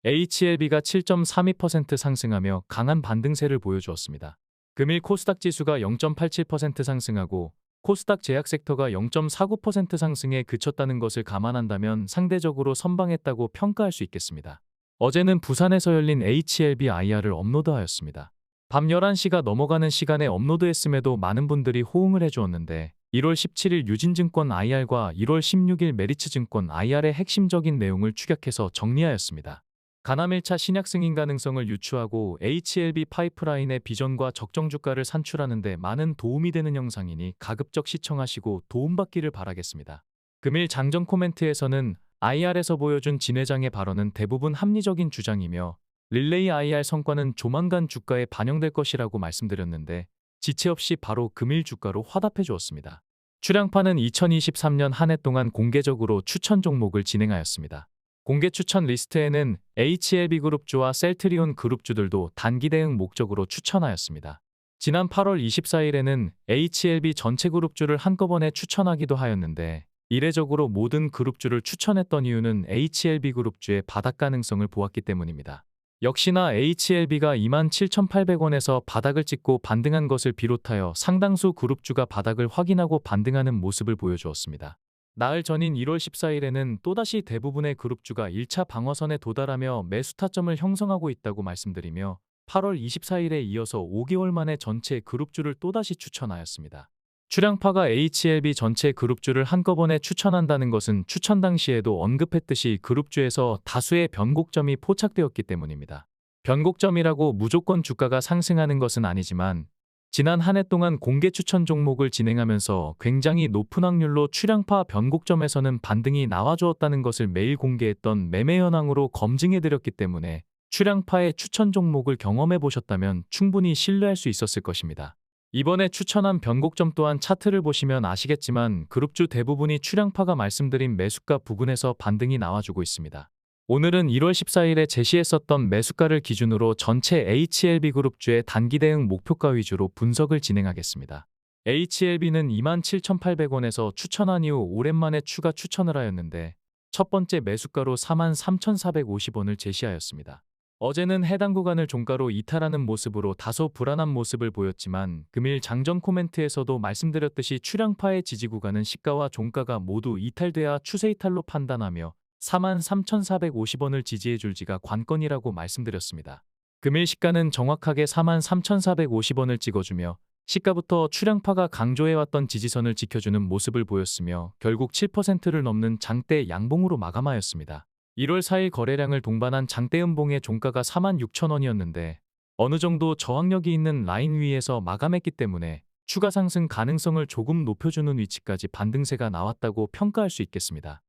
HLB가 7.32% 상승하며 강한 반등세를 보여주었습니다. 금일 코스닥 지수가 0.87% 상승하고 코스닥 제약 섹터가 0.49% 상승에 그쳤다는 것을 감안한다면 상대적으로 선방했다고 평가할 수 있겠습니다. 어제는 부산에서 열린 HLB IR을 업로드하였습니다. 밤 11시가 넘어가는 시간에 업로드했음에도 많은 분들이 호응을 해주었는데 1월 17일 유진증권 IR과 1월 16일 메리츠증권 IR의 핵심적인 내용을 축약해서 정리하였습니다. 가남 1차 신약 승인 가능성을 유추하고 HLB 파이프라인의 비전과 적정 주가를 산출하는 데 많은 도움이 되는 영상이니 가급적 시청하시고 도움받기를 바라겠습니다. 금일 장전 코멘트에서는 IR에서 보여준 진 회장의 발언은 대부분 합리적인 주장이며 릴레이 IR 성과는 조만간 주가에 반영될 것이라고 말씀드렸는데 지체 없이 바로 금일 주가로 화답해 주었습니다. 출량파는 2023년 한 해 동안 공개적으로 추천 종목을 진행하였습니다. 공개 추천 리스트에는 HLB 그룹주와 셀트리온 그룹주들도 단기 대응 목적으로 추천하였습니다. 지난 8월 24일에는 HLB 전체 그룹주를 한꺼번에 추천하기도 하였는데 이례적으로 모든 그룹주를 추천했던 이유는 HLB 그룹주의 바닥 가능성을 보았기 때문입니다. 역시나 HLB가 27,800원에서 바닥을 찍고 반등한 것을 비롯하여 상당수 그룹주가 바닥을 확인하고 반등하는 모습을 보여주었습니다. 나흘 전인 1월 14일에는 또다시 대부분의 그룹주가 1차 방어선에 도달하며 매수 타점을 형성하고 있다고 말씀드리며 8월 24일에 이어서 5개월 만에 전체 그룹주를 또다시 추천하였습니다. 출량파가 HLB 전체 그룹주를 한꺼번에 추천한다는 것은 추천 당시에도 언급했듯이 그룹주에서 다수의 변곡점이 포착되었기 때문입니다. 변곡점이라고 무조건 주가가 상승하는 것은 아니지만 지난 한 해 동안 공개 추천 종목을 진행하면서 굉장히 높은 확률로 출량파 변곡점에서는 반등이 나와주었다는 것을 매일 공개했던 매매 현황으로 검증해드렸기 때문에 출량파의 추천 종목을 경험해 보셨다면 충분히 신뢰할 수 있었을 것입니다. 이번에 추천한 변곡점 또한 차트를 보시면 아시겠지만 그룹주 대부분이 출량파가 말씀드린 매수가 부근에서 반등이 나와주고 있습니다. 오늘은 1월 14일에 제시했었던 매수가를 기준으로 전체 HLB 그룹주의 단기 대응 목표가 위주로 분석을 진행하겠습니다. HLB는 27,800원에서 추천한 이후 오랜만에 추가 추천을 하였는데 첫 번째 매수가로 43,450원을 제시하였습니다. 어제는 해당 구간을 종가로 이탈하는 모습으로 다소 불안한 모습을 보였지만 금일 장전 코멘트에서도 말씀드렸듯이 출량파의 지지 구간은 시가와 종가가 모두 이탈돼야 추세 이탈로 판단하며 43,450원을 지지해줄지가 관건이라고 말씀드렸습니다. 금일 시가는 정확하게 43,450원을 찍어주며 시가부터 출량파가 강조해왔던 지지선을 지켜주는 모습을 보였으며 결국 7%를 넘는 장대 양봉으로 마감하였습니다. 1월 4일 거래량을 동반한 장대 음봉의 종가가 46,000원이었는데 어느 정도 저항력이 있는 라인 위에서 마감했기 때문에 추가 상승 가능성을 조금 높여주는 위치까지 반등세가 나왔다고 평가할 수 있겠습니다.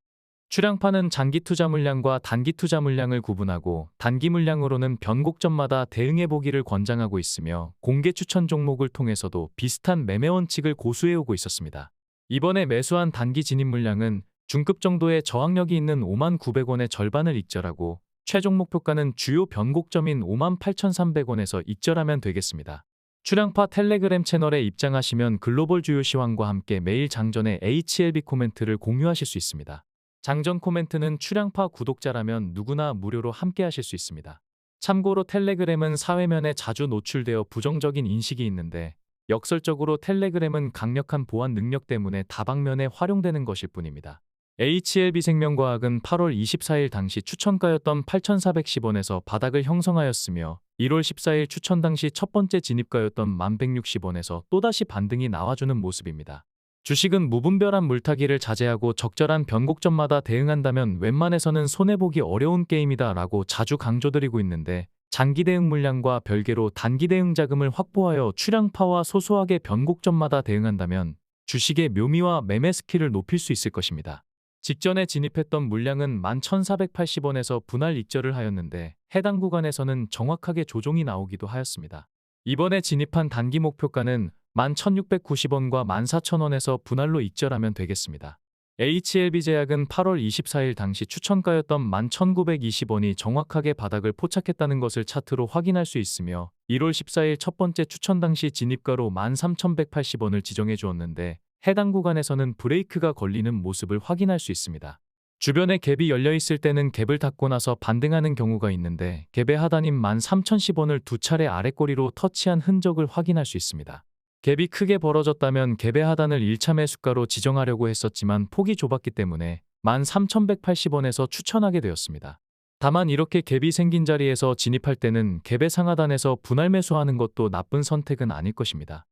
출량파는 장기 투자 물량과 단기 투자 물량을 구분하고 단기 물량으로는 변곡점마다 대응해보기를 권장하고 있으며 공개 추천 종목을 통해서도 비슷한 매매 원칙을 고수해오고 있었습니다. 이번에 매수한 단기 진입 물량은 중급 정도의 저항력이 있는 59,000원의 절반을 익절하고 최종 목표가는 주요 변곡점인 58,300원에서 익절하면 되겠습니다. 출량파 텔레그램 채널에 입장하시면 글로벌 주요 시황과 함께 매일 장전의 HLB 코멘트를 공유하실 수 있습니다. 장전 코멘트는 출량파 구독자라면 누구나 무료로 함께 하실 수 있습니다. 참고로 텔레그램은 사회면에 자주 노출되어 부정적인 인식이 있는데 역설적으로 텔레그램은 강력한 보안 능력 때문에 다방면에 활용되는 것일 뿐입니다. HLB생명과학은 8월 24일 당시 추천가였던 8,410원에서 바닥을 형성하였으며 1월 14일 추천 당시 첫 번째 진입가였던 1,160원에서 또다시 반등이 나와주는 모습입니다. 주식은 무분별한 물타기를 자제하고 적절한 변곡점마다 대응한다면 웬만해서는 손해보기 어려운 게임이다 라고 자주 강조드리고 있는데 장기 대응 물량과 별개로 단기 대응 자금을 확보하여 출량파와 소소하게 변곡점마다 대응한다면 주식의 묘미와 매매 스킬을 높일 수 있을 것입니다. 직전에 진입했던 물량은 11,480원에서 분할 익절을 하였는데 해당 구간에서는 정확하게 조정이 나오기도 하였습니다. 이번에 진입한 단기 목표가는 11,690원과 14,000원에서 분할로 익절하면 되겠습니다. HLB제약은 8월 24일 당시 추천가였던 11,920원이 정확하게 바닥을 포착했다는 것을 차트로 확인할 수 있으며 1월 14일 첫 번째 추천 당시 진입가로 13,180원을 지정해 주었는데 해당 구간에서는 브레이크가 걸리는 모습을 확인할 수 있습니다. 주변에 갭이 열려 있을 때는 갭을 닫고 나서 반등하는 경우가 있는데 갭의 하단인 13,010원을 두 차례 아랫꼬리로 터치한 흔적을 확인할 수 있습니다. 갭이 크게 벌어졌다면 갭의 하단을 1차 매수가로 지정하려고 했었지만 폭이 좁았기 때문에 13,180원에서 추천하게 되었습니다. 다만 이렇게 갭이 생긴 자리에서 진입할 때는 갭의 상하단에서 분할 매수하는 것도 나쁜 선택은 아닐 것입니다.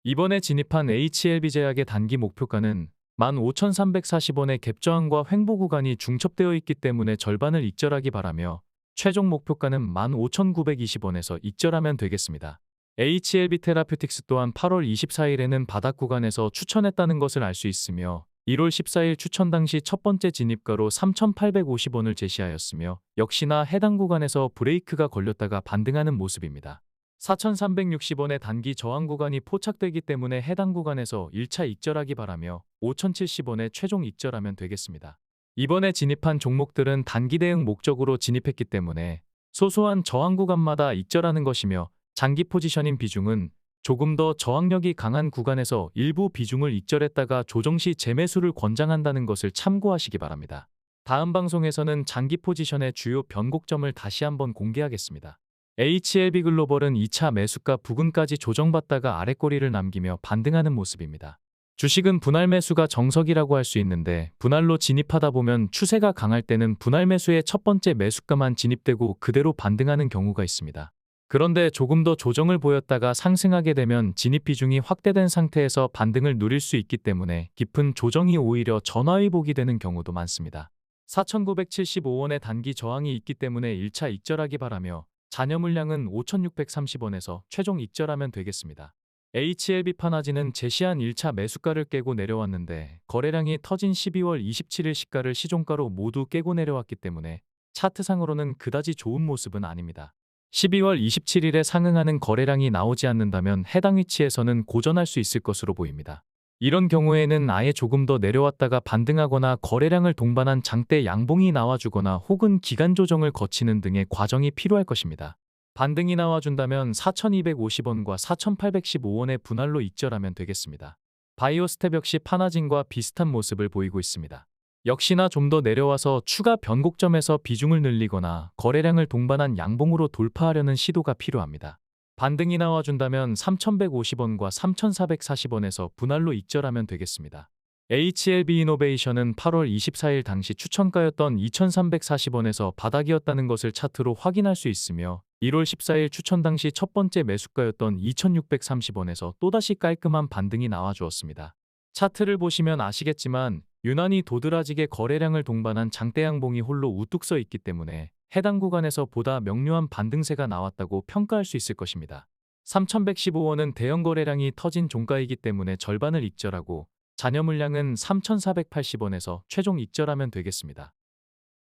이번에 진입한 HLB제약의 단기 목표가는 15,340원의 갭저항과 횡보 구간이 중첩되어 있기 때문에 절반을 익절하기 바라며 최종 목표가는 15,920원에서 익절하면 되겠습니다. HLB 테라퓨틱스 또한 8월 24일에는 바닥 구간에서 추천했다는 것을 알 수 있으며 1월 14일 추천 당시 첫 번째 진입가로 3,850원을 제시하였으며 역시나 해당 구간에서 브레이크가 걸렸다가 반등하는 모습입니다. 4,360원의 단기 저항 구간이 포착되기 때문에 해당 구간에서 1차 익절하기 바라며 5,070원에 최종 익절하면 되겠습니다. 이번에 진입한 종목들은 단기 대응 목적으로 진입했기 때문에 소소한 저항 구간마다 익절하는 것이며 장기 포지셔닝 비중은 조금 더 저항력이 강한 구간에서 일부 비중을 익절했다가 조정 시 재매수를 권장한다는 것을 참고하시기 바랍니다. 다음 방송에서는 장기 포지션의 주요 변곡점을 다시 한번 공개하겠습니다. HLB 글로벌은 2차 매수가 부근까지 조정받다가 아랫꼬리를 남기며 반등하는 모습입니다. 주식은 분할 매수가 정석이라고 할 수 있는데 분할로 진입하다 보면 추세가 강할 때는 분할 매수의 첫 번째 매수가만 진입되고 그대로 반등하는 경우가 있습니다. 그런데 조금 더 조정을 보였다가 상승하게 되면 진입 비중이 확대된 상태에서 반등을 누릴 수 있기 때문에 깊은 조정이 오히려 전화위복이 되는 경우도 많습니다. 4,975원의 단기 저항이 있기 때문에 1차 익절하기 바라며 잔여 물량은 5,630원에서 최종 익절하면 되겠습니다. HLB 파나지는 제시한 1차 매수가를 깨고 내려왔는데 거래량이 터진 12월 27일 시가를 시종가로 모두 깨고 내려왔기 때문에 차트상으로는 그다지 좋은 모습은 아닙니다. 12월 27일에 상응하는 거래량이 나오지 않는다면 해당 위치에서는 고전할 수 있을 것으로 보입니다. 이런 경우에는 아예 조금 더 내려왔다가 반등하거나 거래량을 동반한 장대 양봉이 나와주거나 혹은 기간 조정을 거치는 등의 과정이 필요할 것입니다. 반등이 나와준다면 4,250원과 4,815원의 분할로 익절하면 되겠습니다. 바이오스텝 역시 파나진과 비슷한 모습을 보이고 있습니다. 역시나 좀 더 내려와서 추가 변곡점에서 비중을 늘리거나 거래량을 동반한 양봉으로 돌파하려는 시도가 필요합니다. 반등이 나와준다면 3,150원과 3,440원에서 분할로 익절하면 되겠습니다. HLB 이노베이션은 8월 24일 당시 추천가였던 2,340원에서 바닥이었다는 것을 차트로 확인할 수 있으며 1월 14일 추천 당시 첫 번째 매수가였던 2,630원에서 또다시 깔끔한 반등이 나와주었습니다. 차트를 보시면 아시겠지만 유난히 도드라지게 거래량을 동반한 장대 양봉이 홀로 우뚝 서 있기 때문에 해당 구간에서 보다 명료한 반등세가 나왔다고 평가할 수 있을 것입니다. 3,115원은 대형 거래량이 터진 종가이기 때문에 절반을 익절하고 잔여 물량은 3,480원에서 최종 익절하면 되겠습니다.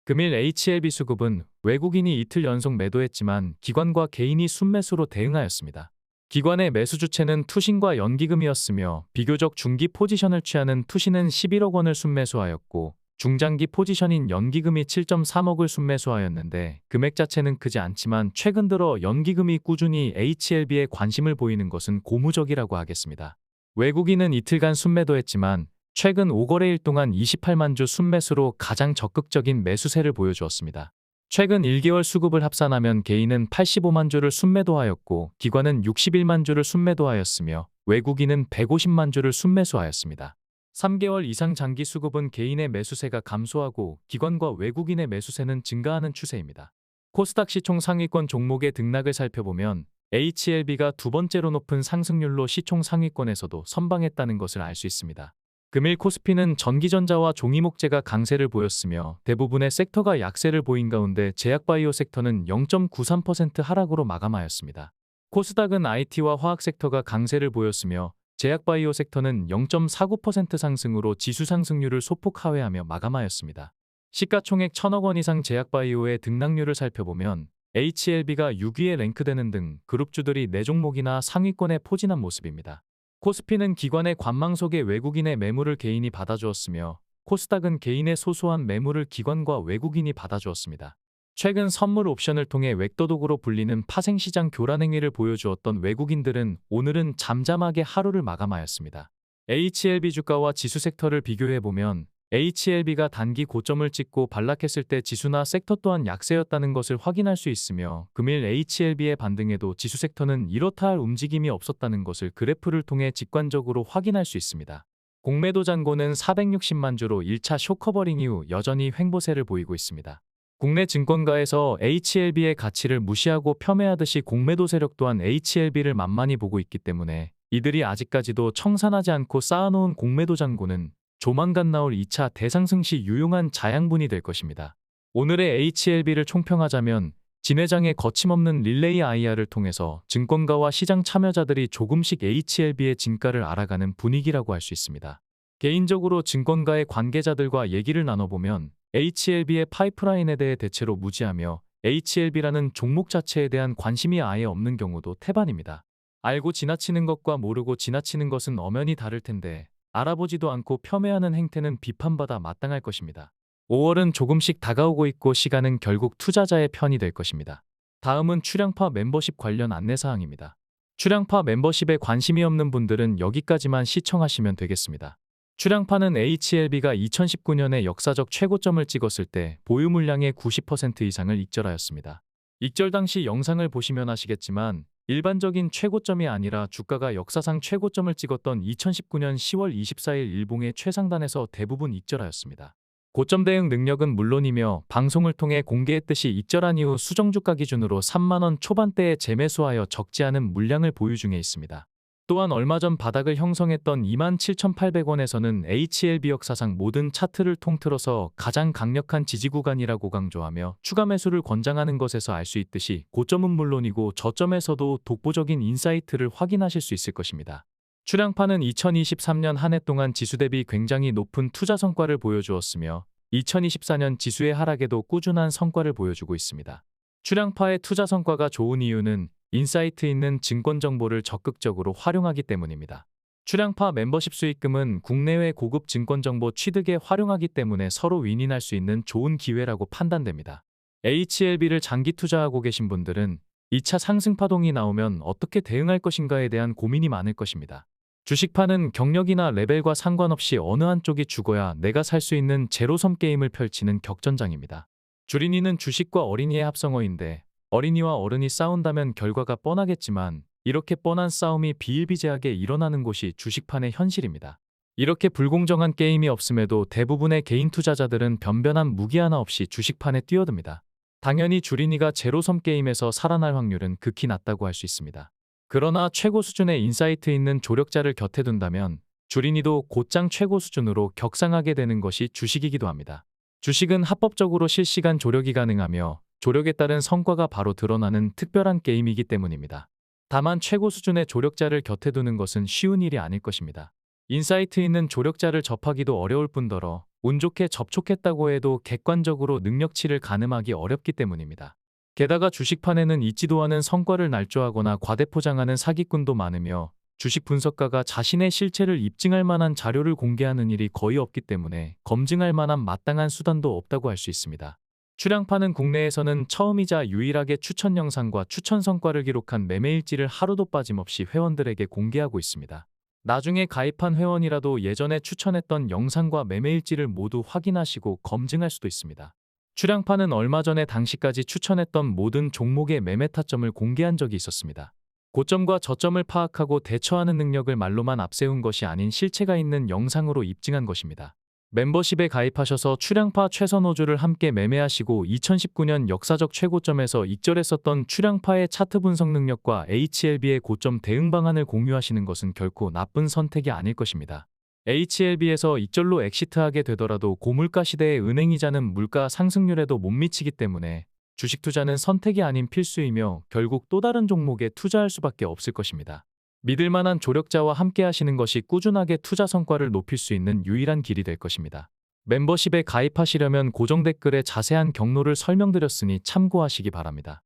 금일 HLB 수급은 외국인이 이틀 연속 매도했지만 기관과 개인이 순매수로 대응하였습니다. 기관의 매수 주체는 투신과 연기금이었으며 비교적 중기 포지션을 취하는 투신은 11억 원을 순매수하였고 중장기 포지션인 연기금이 7.3억을 순매수하였는데 금액 자체는 크지 않지만 최근 들어 연기금이 꾸준히 HLB에 관심을 보이는 것은 고무적이라고 하겠습니다. 외국인은 이틀간 순매도했지만 최근 5거래일 동안 28만 주 순매수로 가장 적극적인 매수세를 보여주었습니다. 최근 1개월 수급을 합산하면 개인은 85만 주를 순매도하였고 기관은 61만 주를 순매도하였으며 외국인은 150만 주를 순매수하였습니다. 3개월 이상 장기 수급은 개인의 매수세가 감소하고 기관과 외국인의 매수세는 증가하는 추세입니다. 코스닥 시총 상위권 종목의 등락을 살펴보면 HLB가 두 번째로 높은 상승률로 시총 상위권에서도 선방했다는 것을 알 수 있습니다. 금일 코스피는 전기전자와 종이목재가 강세를 보였으며 대부분의 섹터가 약세를 보인 가운데 제약바이오 섹터는 0.93% 하락으로 마감하였습니다. 코스닥은 IT와 화학 섹터가 강세를 보였으며 제약바이오 섹터는 0.49% 상승으로 지수 상승률을 소폭 하회하며 마감하였습니다. 시가총액 1,000억 원 이상 제약바이오의 등락률을 살펴보면 HLB가 6위에 랭크되는 등 그룹주들이 4종목이나 상위권에 포진한 모습입니다. 코스피는 기관의 관망 속에 외국인의 매물을 개인이 받아주었으며 코스닥은 개인의 소소한 매물을 기관과 외국인이 받아주었습니다. 최근 선물 옵션을 통해 웩도독으로 불리는 파생시장 교란 행위를 보여주었던 외국인들은 오늘은 잠잠하게 하루를 마감하였습니다. HLB 주가와 지수 섹터를 비교해보면 HLB가 단기 고점을 찍고 반락했을 때 지수나 섹터 또한 약세였다는 것을 확인할 수 있으며 금일 HLB의 반등에도 지수 섹터는 이렇다 할 움직임이 없었다는 것을 그래프를 통해 직관적으로 확인할 수 있습니다. 공매도 잔고는 460만 주로 1차 쇼커버링 이후 여전히 횡보세를 보이고 있습니다. 국내 증권가에서 HLB의 가치를 무시하고 폄훼하듯이 공매도 세력 또한 HLB를 만만히 보고 있기 때문에 이들이 아직까지도 청산하지 않고 쌓아놓은 공매도 잔고는 조만간 나올 2차 대상승 시 유용한 자양분이 될 것입니다. 오늘의 HLB를 총평하자면 진회장의 거침없는 릴레이 IR을 통해서 증권가와 시장 참여자들이 조금씩 HLB의 진가를 알아가는 분위기라고 할 수 있습니다. 개인적으로 증권가의 관계자들과 얘기를 나눠보면 HLB의 파이프라인에 대해 대체로 무지하며 HLB라는 종목 자체에 대한 관심이 아예 없는 경우도 태반입니다. 알고 지나치는 것과 모르고 지나치는 것은 엄연히 다를 텐데 알아보지도 않고 폄훼하는 행태는 비판받아 마땅할 것입니다. 5월은 조금씩 다가오고 있고 시간은 결국 투자자의 편이 될 것입니다. 다음은 출향파 멤버십 관련 안내사항입니다. 출향파 멤버십에 관심이 없는 분들은 여기까지만 시청하시면 되겠습니다. 출향파는 HLB가 2019년에 역사적 최고점을 찍었을 때 보유 물량의 90% 이상을 익절하였습니다. 익절 당시 영상을 보시면 아시겠지만 일반적인 최고점이 아니라 주가가 역사상 최고점을 찍었던 2019년 10월 24일 일봉의 최상단에서 대부분 익절하였습니다. 고점 대응 능력은 물론이며 방송을 통해 공개했듯이 익절한 이후 수정주가 기준으로 3만원 초반대에 재매수하여 적지 않은 물량을 보유 중에 있습니다. 또한 얼마 전 바닥을 형성했던 27,800원에서는 HLB 역사상 모든 차트를 통틀어서 가장 강력한 지지 구간이라고 강조하며 추가 매수를 권장하는 것에서 알 수 있듯이 고점은 물론이고 저점에서도 독보적인 인사이트를 확인하실 수 있을 것입니다. 출향파는 2023년 한 해 동안 지수 대비 굉장히 높은 투자 성과를 보여주었으며 2024년 지수의 하락에도 꾸준한 성과를 보여주고 있습니다. 출향파의 투자 성과가 좋은 이유는 인사이트 있는 증권 정보를 적극적으로 활용하기 때문입니다. 출향파 멤버십 수익금은 국내외 고급 증권 정보 취득에 활용하기 때문에 서로 윈윈할 수 있는 좋은 기회라고 판단됩니다. HLB를 장기 투자하고 계신 분들은 2차 상승 파동이 나오면 어떻게 대응할 것인가에 대한 고민이 많을 것입니다. 주식파는 경력이나 레벨과 상관없이 어느 한쪽이 죽어야 내가 살 수 있는 제로섬 게임을 펼치는 격전장입니다. 주린이는 주식과 어린이의 합성어인데 어린이와 어른이 싸운다면 결과가 뻔하겠지만 이렇게 뻔한 싸움이 비일비재하게 일어나는 곳이 주식판의 현실입니다. 이렇게 불공정한 게임이 없음에도 대부분의 개인 투자자들은 변변한 무기 하나 없이 주식판에 뛰어듭니다. 당연히 주린이가 제로섬 게임에서 살아날 확률은 극히 낮다고 할 수 있습니다. 그러나 최고 수준의 인사이트 있는 조력자를 곁에 둔다면 주린이도 곧장 최고 수준으로 격상하게 되는 것이 주식이기도 합니다. 주식은 합법적으로 실시간 조력이 가능하며 조력에 따른 성과가 바로 드러나는 특별한 게임이기 때문입니다. 다만 최고 수준의 조력자를 곁에 두는 것은 쉬운 일이 아닐 것입니다. 인사이트 있는 조력자를 접하기도 어려울 뿐더러 운 좋게 접촉했다고 해도 객관적으로 능력치를 가늠하기 어렵기 때문입니다. 게다가 주식판에는 있지도 않은 성과를 날조하거나 과대포장하는 사기꾼도 많으며 주식 분석가가 자신의 실체를 입증할 만한 자료를 공개하는 일이 거의 없기 때문에 검증할 만한 마땅한 수단도 없다고 할 수 있습니다. 출향파는 국내에서는 처음이자 유일하게 추천 영상과 추천 성과를 기록한 매매일지를 하루도 빠짐없이 회원들에게 공개하고 있습니다. 나중에 가입한 회원이라도 예전에 추천했던 영상과 매매일지를 모두 확인하시고 검증할 수도 있습니다. 출향파는 얼마 전에 당시까지 추천했던 모든 종목의 매매 타점을 공개한 적이 있었습니다. 고점과 저점을 파악하고 대처하는 능력을 말로만 앞세운 것이 아닌 실체가 있는 영상으로 입증한 것입니다. 멤버십에 가입하셔서 출향파 최선 5주를 함께 매매하시고 2019년 역사적 최고점에서 익절했었던 출향파의 차트 분석 능력과 HLB의 고점 대응 방안을 공유하시는 것은 결코 나쁜 선택이 아닐 것입니다. HLB에서 익절로 엑시트하게 되더라도 고물가 시대의 은행이자는 물가 상승률에도 못 미치기 때문에 주식 투자는 선택이 아닌 필수이며 결국 또 다른 종목에 투자할 수밖에 없을 것입니다. 믿을 만한 조력자와 함께 하시는 것이 꾸준하게 투자 성과를 높일 수 있는 유일한 길이 될 것입니다. 멤버십에 가입하시려면 고정 댓글에 자세한 경로를 설명드렸으니 참고하시기 바랍니다.